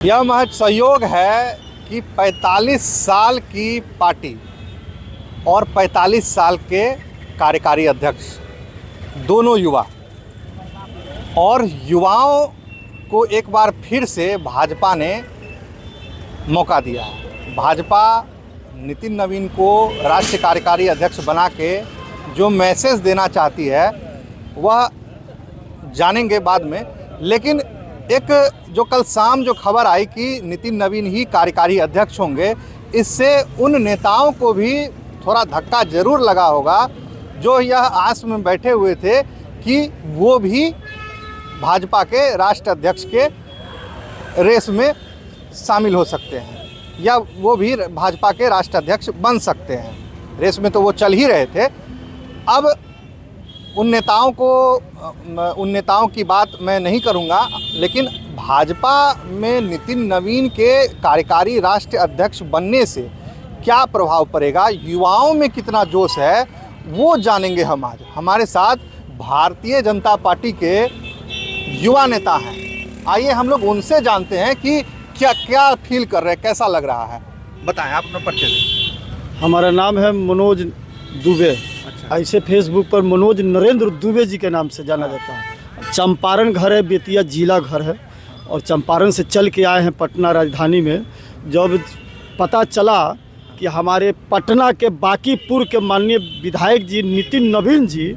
यह महज सहयोग है कि 45 साल की पार्टी और 45 साल के कार्यकारी अध्यक्ष दोनों युवा और युवाओं को एक बार फिर से भाजपा ने मौका दिया है। भाजपा नितिन नवीन को राष्ट्रीय कार्यकारी अध्यक्ष बना के जो मैसेज देना चाहती है वह जानेंगे बाद में, लेकिन एक जो कल शाम जो खबर आई कि नितिन नवीन ही कार्यकारी अध्यक्ष होंगे, इससे उन नेताओं को भी थोड़ा धक्का जरूर लगा होगा जो यह आस में बैठे हुए थे कि वो भी भाजपा के राष्ट्रीय अध्यक्ष के रेस में शामिल हो सकते हैं या वो भी भाजपा के राष्ट्रीय अध्यक्ष बन सकते हैं। रेस में तो वो चल ही रहे थे। अब उन नेताओं की बात मैं नहीं करूंगा, लेकिन भाजपा में नितिन नवीन के कार्यकारी राष्ट्रीय अध्यक्ष बनने से क्या प्रभाव पड़ेगा, युवाओं में कितना जोश है, वो जानेंगे हम आज। हमारे साथ भारतीय जनता पार्टी के युवा नेता हैं। आइए हम लोग उनसे जानते हैं कि क्या क्या फील कर रहे हैं, कैसा लग रहा है। बताएं, आप अपना परिचय दें। हमारा नाम है मनोज दुबे। अच्छा। ऐसे फेसबुक पर मनोज नरेंद्र दुबे जी के नाम से जाना जाता है। चंपारण घर है, बेतिया जिला घर है और चंपारण से चल के आए हैं पटना राजधानी में। जब पता चला कि हमारे पटना के बांकीपुर के माननीय विधायक जी नितिन नवीन जी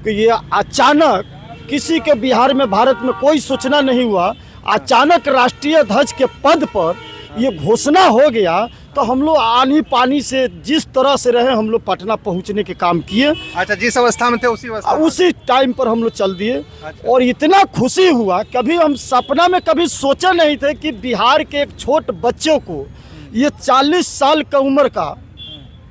कि ये अचानक किसी के बिहार में भारत में कोई सूचना नहीं हुआ, अचानक राष्ट्रीय अध्यक्ष के पद पर ये घोषणा हो गया, तो हम लोग आनी पानी से जिस तरह से रहे हम लोग पटना पहुंचने के काम किए। अच्छा, जिस अवस्था में थे उसी टाइम पर हम लोग चल दिए। अच्छा। और इतना खुशी हुआ, कभी हम सपना में कभी सोचे नहीं थे कि बिहार के एक छोटे बच्चों को ये 40 साल का उम्र का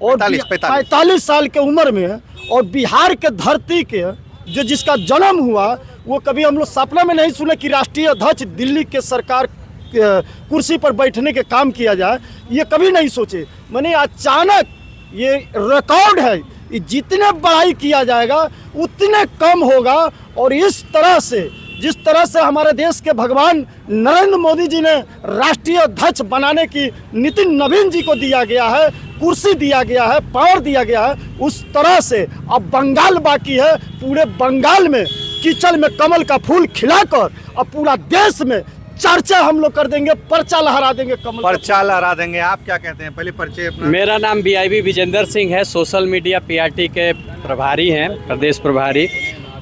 और 45 साल के उम्र में और बिहार के धरती के जो जिसका जन्म हुआ, वो कभी हम लोग सपना में नहीं सुने कि राष्ट्रीय अध्यक्ष दिल्ली के सरकार कुर्सी पर बैठने के काम किया जाए, ये कभी नहीं सोचे। मैंने अचानक ये रिकॉर्ड है, ये जितने बड़ाई किया जाएगा उतने कम होगा। और इस तरह से जिस तरह से हमारे देश के भगवान नरेंद्र मोदी जी ने राष्ट्रीय अध्यक्ष बनाने की नितिन नवीन जी को दिया गया है, कुर्सी दिया गया है, पावर दिया गया है, उस तरह से अब बंगाल बाकी है। पूरे बंगाल में कीचड़ में कमल का फूल खिलाकर अब पूरा देश में चर्चा हम लोग कर देंगे, पर्चा लहरा देंगे, पर्चा लहरा देंगे। आप क्या कहते हैं, पहले परिचय अपना। मेरा नाम बीआईबी विजेंद्र सिंह है, सोशल मीडिया पीआरटी के प्रभारी हैं, प्रदेश प्रभारी।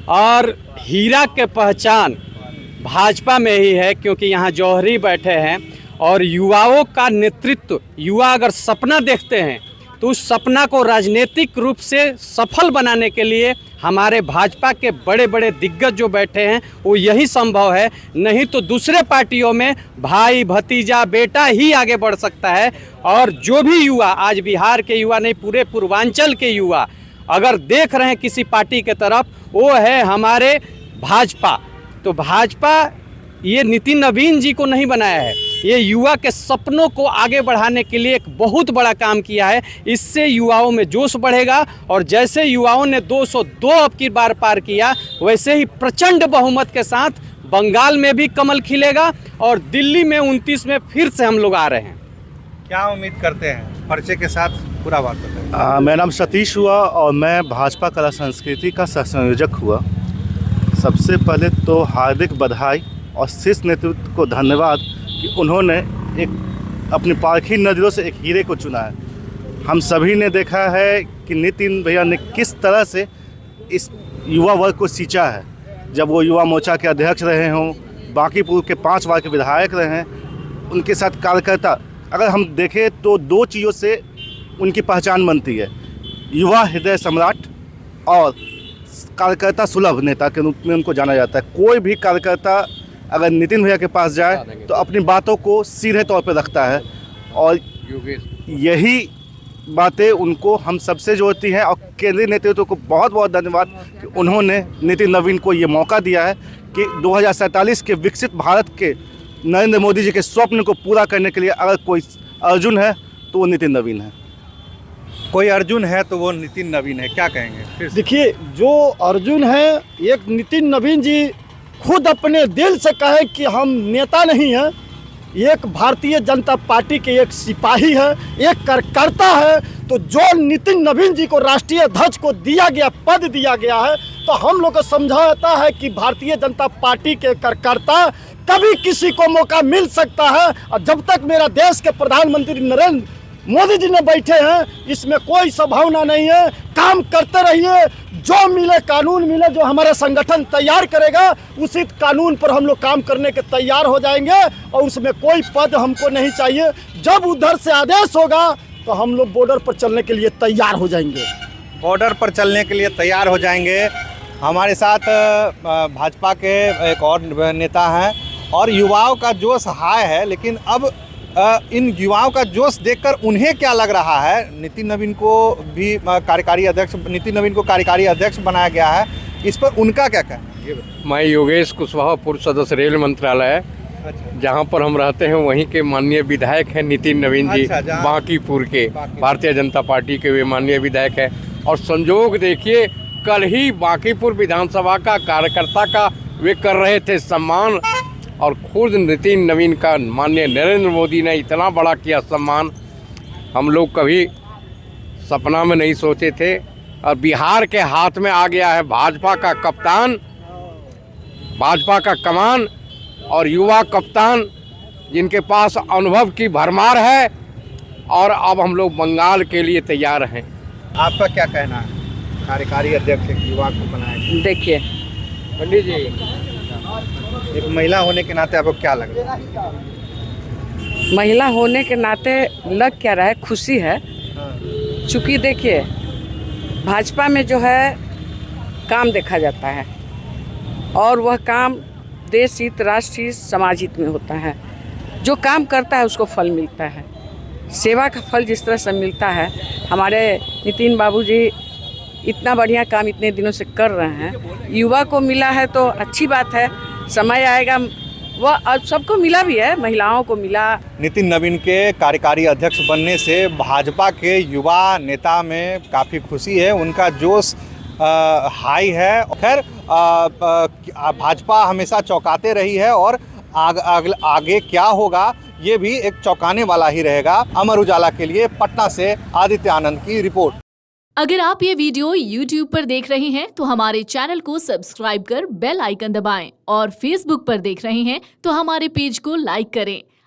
और हीरा के पहचान भाजपा में ही है, क्योंकि यहाँ जौहरी बैठे हैं और युवाओं का नेतृत्व, युवा अगर सपना देखते हैं तो उस सपना को राजनीतिक रूप से सफल बनाने के लिए हमारे भाजपा के बड़े बड़े दिग्गज जो बैठे हैं वो यही संभव है। नहीं तो दूसरे पार्टियों में भाई भतीजा बेटा ही आगे बढ़ सकता है। और जो भी युवा आज बिहार के युवा नहीं, पूरे पूर्वांचल के युवा अगर देख रहे हैं किसी पार्टी के तरफ, वो है हमारे भाजपा। तो भाजपा ये नितिन नवीन जी को नहीं बनाया है, ये युवा के सपनों को आगे बढ़ाने के लिए एक बहुत बड़ा काम किया है। इससे युवाओं में जोश बढ़ेगा और जैसे युवाओं ने 202 अब की बार पार किया, वैसे ही प्रचंड बहुमत के साथ बंगाल में भी कमल खिलेगा और दिल्ली में 29 में फिर से हम लोग आ रहे हैं। क्या उम्मीद करते हैं, परिचय के साथ पूरा बात बताएं। मेरा नाम सतीश हुआ और मैं भाजपा कला संस्कृति का सह संयोजक हुआ। सबसे पहले तो हार्दिक बधाई और शीर्ष नेतृत्व को धन्यवाद कि उन्होंने एक अपनी पारखी नज़रों से एक हीरे को चुना है। हम सभी ने देखा है कि नितिन भैया ने किस तरह से इस युवा वर्ग को सींचा है। जब वो युवा मोर्चा के अध्यक्ष रहे हों, बांकीपुर के 5 बार के विधायक रहे हैं, उनके साथ कार्यकर्ता अगर हम देखें तो 2 चीज़ों से उनकी पहचान बनती है, युवा हृदय सम्राट और कार्यकर्ता सुलभ नेता के रूप में उनको जाना जाता है। कोई भी कार्यकर्ता अगर नितिन भैया के पास जाए तो अपनी बातों को सीधे तौर पर रखता है और यही बातें उनको हम सबसे जोड़ती हैं। और केंद्रीय नेतृत्व को बहुत बहुत धन्यवाद कि उन्होंने नितिन नवीन को ये मौका दिया है कि 2047 के विकसित भारत के नरेंद्र मोदी जी के स्वप्न को पूरा करने के लिए अगर कोई अर्जुन है तो वो नितिन नवीन है। कोई अर्जुन है तो वो नितिन नवीन है, क्या कहेंगे? देखिए, जो अर्जुन है, एक नितिन नवीन जी खुद अपने दिल से कहे कि हम नेता नहीं हैं, एक भारतीय जनता पार्टी के एक सिपाही है, एक कार्यकर्ता है। तो जो नितिन नवीन जी को राष्ट्रीय अध्यक्ष को दिया गया पद दिया गया है, तो हम लोग को समझाता है कि भारतीय जनता पार्टी के कार्यकर्ता कभी किसी को मौका मिल सकता है। और जब तक मेरा देश के प्रधानमंत्री नरेंद्र मोदी जी ने बैठे हैं, इसमें कोई संभावना नहीं है। काम करते रहिए, जो मिले कानून मिले, जो हमारा संगठन तैयार करेगा उसी कानून पर हम लोग काम करने के तैयार हो जाएंगे। और उसमें कोई पद हमको नहीं चाहिए। जब उधर से आदेश होगा तो हम लोग बॉर्डर पर चलने के लिए तैयार हो जाएंगे। बॉर्डर पर चलने के लिए तैयार हो जाएंगे। हमारे साथ भाजपा के एक और नेता हैं और युवाओं का जोश हाई है, लेकिन अब इन युवाओं का जोश देखकर उन्हें क्या लग रहा है? नितिन नवीन को कार्यकारी अध्यक्ष बनाया गया है, इस पर उनका क्या कहना? मैं योगेश कुशवाहा पूर्व सदस्य रेल मंत्रालय, जहां पर हम रहते हैं वहीं के माननीय विधायक हैं नितिन नवीन जी। बांकीपुर के भारतीय जनता पार्टी के वे माननीय विधायक हैं। और संजोग देखिए, कल ही बांकीपुर विधानसभा का कार्यकर्ता का वे कर रहे थे सम्मान, और खुद नितिन नवीन का माननीय नरेंद्र मोदी ने इतना बड़ा किया सम्मान, हम लोग कभी सपना में नहीं सोचे थे। और बिहार के हाथ में आ गया है भाजपा का कप्तान, भाजपा का कमान और युवा कप्तान, जिनके पास अनुभव की भरमार है। और अब हम लोग बंगाल के लिए तैयार हैं। आपका क्या कहना है? कार्यकारी अध्यक्ष एक युवा को बनाया गया। देखिए पंडित जी, एक महिला होने के नाते आपको क्या लग रहा है? महिला होने के नाते लग क्या रहा है, खुशी है। चूँकि देखिए भाजपा में जो है काम देखा जाता है और वह काम देश हित, राष्ट्र हित, समाज हित में होता है। जो काम करता है उसको फल मिलता है। सेवा का फल जिस तरह से मिलता है, हमारे नितिन बाबूजी इतना बढ़िया काम इतने दिनों से कर रहे हैं, युवा को मिला है तो अच्छी बात है। समय आएगा वह सबको मिला भी है, महिलाओं को मिला। नितिन नवीन के कार्यकारी अध्यक्ष बनने से भाजपा के युवा नेता में काफ़ी खुशी है, उनका जोश हाई है। खैर भाजपा हमेशा चौंकाते रही है और आगे क्या होगा ये भी एक चौंकाने वाला ही रहेगा। अमर उजाला के लिए पटना से आदित्य आनंद की रिपोर्ट। अगर आप ये वीडियो YouTube पर देख रहे हैं तो हमारे चैनल को सब्सक्राइब कर बेल आइकन दबाएं और Facebook पर देख रहे हैं तो हमारे पेज को लाइक करें।